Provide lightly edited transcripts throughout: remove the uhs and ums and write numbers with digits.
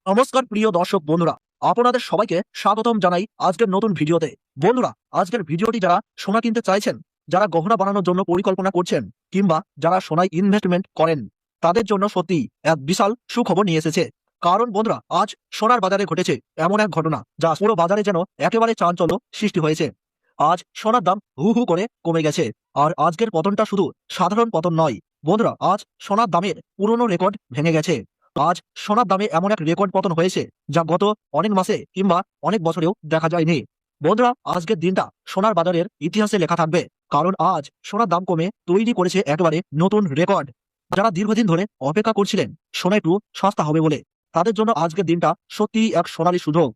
নমস্কার প্রিয় দর্শক বন্ধুরা, আপনাদের সবাইকে স্বাগতম জানাই আজকের নতুন ভিডিওতে। বন্ধুরা, আজকের ভিডিওটি যারা সোনা কিনতে চাইছেন, যারা গহনা বানানোর জন্য পরিকল্পনা করছেন, কিংবা যারা সোনায় ইনভেস্টমেন্ট করেন, তাদের জন্য সত্যি এক বিশাল সুখবর নিয়ে এসেছে। কারণ বন্ধুরা, আজ সোনার বাজারে ঘটেছে এমন এক ঘটনা যা পুরো বাজারে যেন একেবারে চাঞ্চল্য সৃষ্টি হয়েছে। আজ সোনার দাম হু হু করে কমে গেছে। আর আজকের পতনটা শুধু সাধারণ পতন নয় বন্ধুরা, আজ সোনার দামের পুরনো রেকর্ড ভেঙে গেছে। আজ সোনার দামে এমন এক রেকর্ড পতন হয়েছে যা গত অনেক মাসে কিংবা অনেক বছরেও দেখা যায়নি। বন্ধুরা, আজকের দিনটা সোনার বাজারের ইতিহাসে লেখা থাকবে, কারণ আজ সোনার দাম কমে তৈরি করেছে একেবারে নতুন রেকর্ড। যারা দীর্ঘদিন ধরে অপেক্ষা করছিলেন সোনা একটু সস্তা হবে বলে, তাদের জন্য আজকের দিনটা সত্যিই এক সোনালী সুযোগ।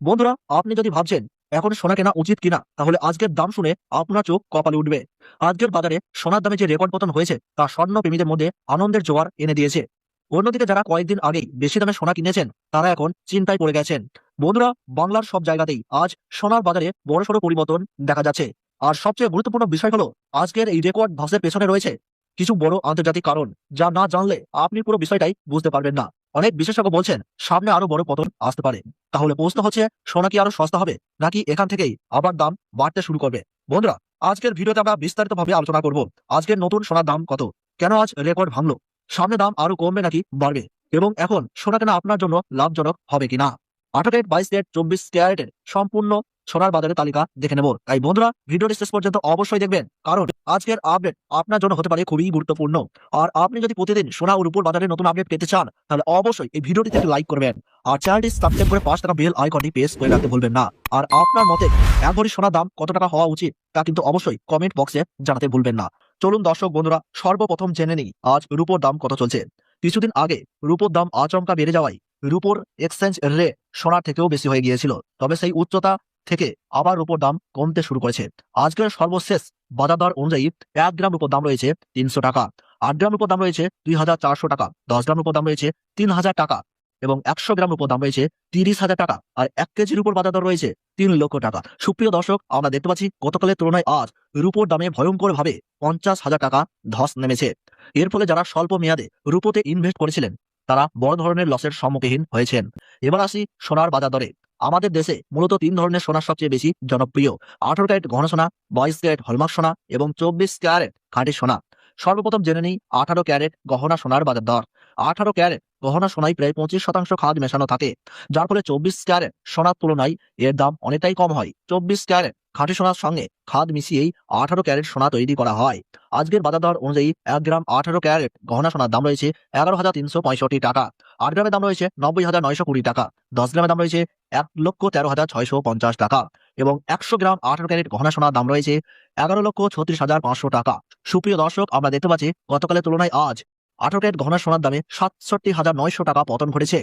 বন্ধুরা, আপনি যদি ভাবছেন এখন সোনা কেনা উচিত কিনা, তাহলে আজকের দাম শুনে আপনার চোখ কপালে উঠবে। আজকের বাজারে সোনার দামে যে রেকর্ড পতন হয়েছে তা স্বর্ণ প্রেমীদের মধ্যে আনন্দের জোয়ার এনে দিয়েছে। অন্যদিকে যারা কয়েকদিন আগেই বেশি দামে সোনা কিনেছেন, তারা এখন চিন্তায় পড়ে গেছেন। বন্ধুরা, বাংলার সব জায়গাতেই আজ সোনার বাজারে বড়সড় পরিবর্তন দেখা যাচ্ছে। আর সবচেয়ে গুরুত্বপূর্ণ বিষয় হলো, আজকের এই রেকর্ড ধসের পেছনে রয়েছে কিছু বড় আন্তর্জাতিক কারণ, যা না জানলে আপনি পুরো বিষয়টাই বুঝতে পারবেন না। অনেক বিশেষজ্ঞ বলছেন সামনে আরো বড় পতন আসতে পারে। তাহলে প্রশ্ন হচ্ছে, সোনা কি আরো সস্তা হবে, নাকি এখান থেকেই আবার দাম বাড়তে শুরু করবে? বন্ধুরা, আজকের ভিডিওতে আমরা বিস্তারিতভাবে আলোচনা করব আজকের নতুন সোনার দাম কত, কেন আজ রেকর্ড ভাঙলো, সামনে দাম আরো কমবে নাকি বাড়বে, এবং এখন সোনা কেনা আপনার জন্য লাভজনক হবে কিনা। 18 ক্যারেট, 22 ক্যারেট, 24 ক্যারেটের সম্পূর্ণ সোনার বাজারের তালিকা দেখে নেব। তাই বন্ধুরা, ভিডিওটি শেষ পর্যন্ত অবশ্যই দেখবেন, কারণ আজকের আপডেট আপনার জন্য হতে পারে খুবই গুরুত্বপূর্ণ। আর আপনি যদি প্রতিদিন সোনা ও রূপোর বাজারে নতুন আপডেট পেতে চান, তাহলে অবশ্যই এই ভিডিওটিতে লাইক করবেন আর চ্যানেলটি সাবস্ক্রাইব করে পাশে থাকা বেল আইকনটি প্রেস করে রাখতে ভুলবেন না। আর আপনার মতে এক ভরি সোনার দাম কত টাকা হওয়া উচিত, তা কিন্তু অবশ্যই কমেন্ট বক্সে জানাতে ভুলবেন না। চলুন দর্শক বন্ধুরা, সর্বপ্রথম জেনে নিই আজ রূপোর দাম কত চলছে। কিছুদিন আগে রূপোর দাম আচমকা বেড়ে যাওয়ায় রূপোর এক্সচেঞ্জ রেট সোনার থেকেও বেশি হয়ে গিয়েছিল। তবে সেই উচ্চতা থেকে আবার রূপোর দাম কমতে শুরু করেছে। আজকের সর্বশেষ বাজার দর অনুযায়ী 1 গ্রাম রূপোর দাম রয়েছে 300 টাকা, 8 গ্রাম রূপোর দাম রয়েছে 2400 টাকা, 10 গ্রাম রূপোর দাম রয়েছে 3000 টাকা এবং 100 গ্রাম রূপোর দাম রয়েছে 30,000 টাকা। আর 1 কেজির উপর বাজার দর রয়েছে 3 লক্ষ টাকা। সুপ্রিয় দর্শক, আমরা দেখতে পাচ্ছি গতকালের তুলনায় আজ রূপোর দামে ভয়ঙ্কর ভাবে 50,000 টাকা ধস নেমেছে। এর ফলে যারা স্বল্প মেয়াদে রূপোতে ইনভেস্ট করেছিলেন, তারা বড় ধরনের লসের সম্মুখীন হয়েছেন। এবার আসি সোনার বাজার দরে। আমাদের দেশে মূলত 3 ধরনের সোনা সবচেয়ে বেশি জনপ্রিয়: 18 ক্যারেট ঘন সোনা, 22 ক্যারেট হলমার্ক সোনা এবং 24 ক্যারেট খাঁটি সোনা। সর্বপ্রথম জেনে নিই 18 ক্যারেট গহনা সোনার বাজার দর। 18 ক্যারেট গহনা সোনায় প্রায় 25% খাদ মেশানো থাকে, যার ফলে 24 ক্যারেট সোনার তুলনায় এর দাম অনেকটাই কম হয়। 24 ক্যারেট খাঁটি সোনার সঙ্গে খাদ মিশিয়েই 18 ক্যারেট সোনা তৈরি করা হয়। আজকের বাজার দর অনুযায়ী 1 গ্রাম 18 ক্যারেট গহনা সোনার দাম রয়েছে 11,365 টাকা, 8 গ্রামের দাম রয়েছে 90,920 টাকা, 10 গ্রামের দাম রয়েছে 1,13,650 টাকা এবং 100 গ্রাম 18 ক্যারেট গহনা সোনার দাম রয়েছে 11,36,500 টাকা। সুপ্রিয় দর্শক, আমরা দেখতে পাচ্ছি গতকালের তুলনায় আজ 18 ক্যারেট গহনা সোনার দামে 67,900 টাকা পতন ঘটেছে।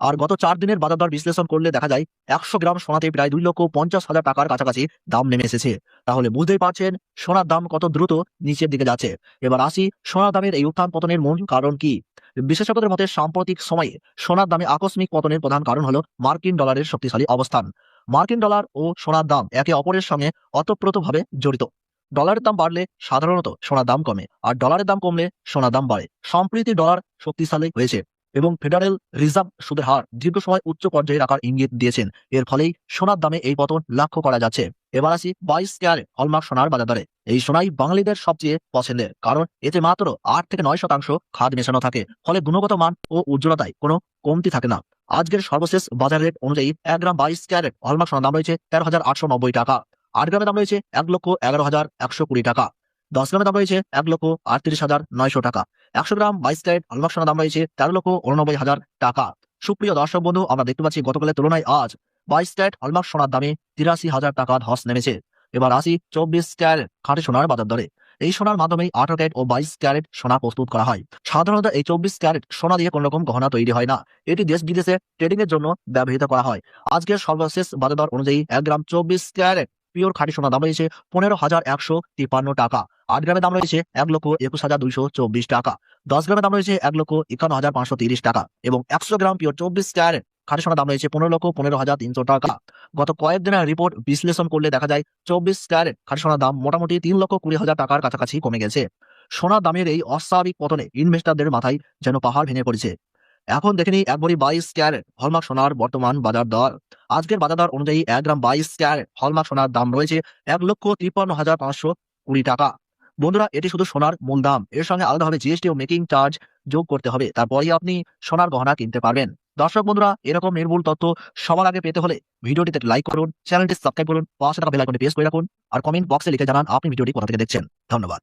আর গত 4 দিনের বাজার দর বিশ্লেষণ করলে দেখা যায় 100 গ্রাম সোনাতে প্রায় 2,50,000 টাকার কাছাকাছি দাম নেমে এসেছে। তাহলে বুঝতেই পারছেন সোনার দাম কত দ্রুত নিচের দিকে যাচ্ছে। এবার আসি, সোনার দামের এই উত্থান পতনের মূল কারণ কি। বিশেষজ্ঞদের মতে সাম্প্রতিক সময়ে সোনার দামে আকস্মিক পতনের প্রধান কারণ হলো মার্কিন ডলারের শক্তিশালী অবস্থান। মার্কিন ডলার ও সোনার দাম একে অপরের সঙ্গে ওতপ্রোতভাবে জড়িত। ডলারের দাম বাড়লে সাধারণত সোনার দাম কমে, আর ডলারের দাম কমলে সোনার দাম বাড়ে। সম্প্রতি ডলার শক্তিশালী হয়েছে এবং ফেডারেল রিজার্ভ সুদের হার দীর্ঘ সময় উচ্চ পর্যায়ে রাখার ইঙ্গিত দিয়েছেন। এর ফলেই সোনার দামে এই পতন লক্ষ্য করা যাচ্ছে। এবার আসি 22 ক্যারেট হলমার্ক সোনার বাজার দরে। এই সোনাই বাঙালিদের সবচেয়ে পছন্দের, কারণ এতে মাত্র 8 থেকে 9% খাদ মেশানো থাকে, ফলে গুণগত মান ও উজ্জ্বলতায় কোনো কমতি থাকে না। আজকের সর্বশেষ বাজার রেট অনুযায়ী 1 গ্রাম 22 ক্যারেট হলমার্ক সোনার দাম রয়েছে 13,890 টাকা, 8 গ্রামের দাম রয়েছে 1,11,120 টাকা, 10 গ্রামের দাম রয়েছে 1,38,900 টাকা, 100 গ্রাম 22 ক্যারেট হলমার্ক সোনার দাম রয়েছে 13,89,000 টাকা। সুপ্রিয় দর্শক বন্ধু, আমরা দেখতে পাচ্ছি গতকালের তুলনায় আজ 22 ক্যারেট হলমার্ক সোনার দামে 83,000 টাকা ধস নেমেছে। এবার আসি 24 ক্যারেট খাঁটি সোনার বাজার দরে। এই সোনার মাধ্যমে 18 ক্যারেট ও 22 ক্যারেট সোনা প্রস্তুত করা হয়। সাধারণত এই 24 ক্যারেট সোনা দিয়ে কোনো রকম গহনা তৈরি হয় না, এটি দেশ বিদেশে ট্রেডিং এর জন্য ব্যবহৃত করা হয়। আজকের সর্বশেষ বাজার দর অনুযায়ী 1 গ্রাম 24 ক্যারেট পিওর খাঁটি সোনার দাম রয়েছে 15,153 টাকা, 8 গ্রামের দাম রয়েছে 1,21,224 টাকা, 10 গ্রামের দাম রয়েছে 1,51,530 টাকা এবং 100 গ্রাম পিওর 24 ক্যারেট খাঁটি সোনার দাম রয়েছে 15,15,300 টাকা। গত কয়েকদিনের রিপোর্ট বিশ্লেষণ করলে দেখা যায় 24 ক্যারেট খাঁটি সোনার দাম মোটামুটি 3,20,000 টাকার কাছাকাছি কমে গেছে। সোনার দামের এই অস্বাভাবিক পতনে ইনভেস্টরদের মাথায় যেন পাহাড় ভেঙে পড়েছে। এখন দেখে নিই 1 ভরি 22 ক্যারেট হলমার্ক সোনার বর্তমান বাজার দর। আজকের বাজার দর অনুযায়ী 1 গ্রাম 22 ক্যারেট হলমার্ক সোনার দাম রয়েছে 1,53,520 টাকা। বন্ধুরা, এটি শুধু সোনার মূল দাম, এর সঙ্গে আলাদাভাবে জিএসটি ও মেকিং চার্জ যোগ করতে হবে, তারপরেই আপনি সোনার গহনা কিনতে পারবেন। দর্শক বন্ধুরা, এরকম নির্ভুল তথ্য সবার আগে পেতে হলে ভিডিওটিতে লাইক করুন, চ্যানেলটি সাবস্ক্রাইব করুন, পাশে থাকা বেল আইকনটি প্রেস করে রাখুন আর কমেন্ট বক্সে লিখে জানান আপনি ভিডিওটি কোথা থেকে দেখছেন। ধন্যবাদ।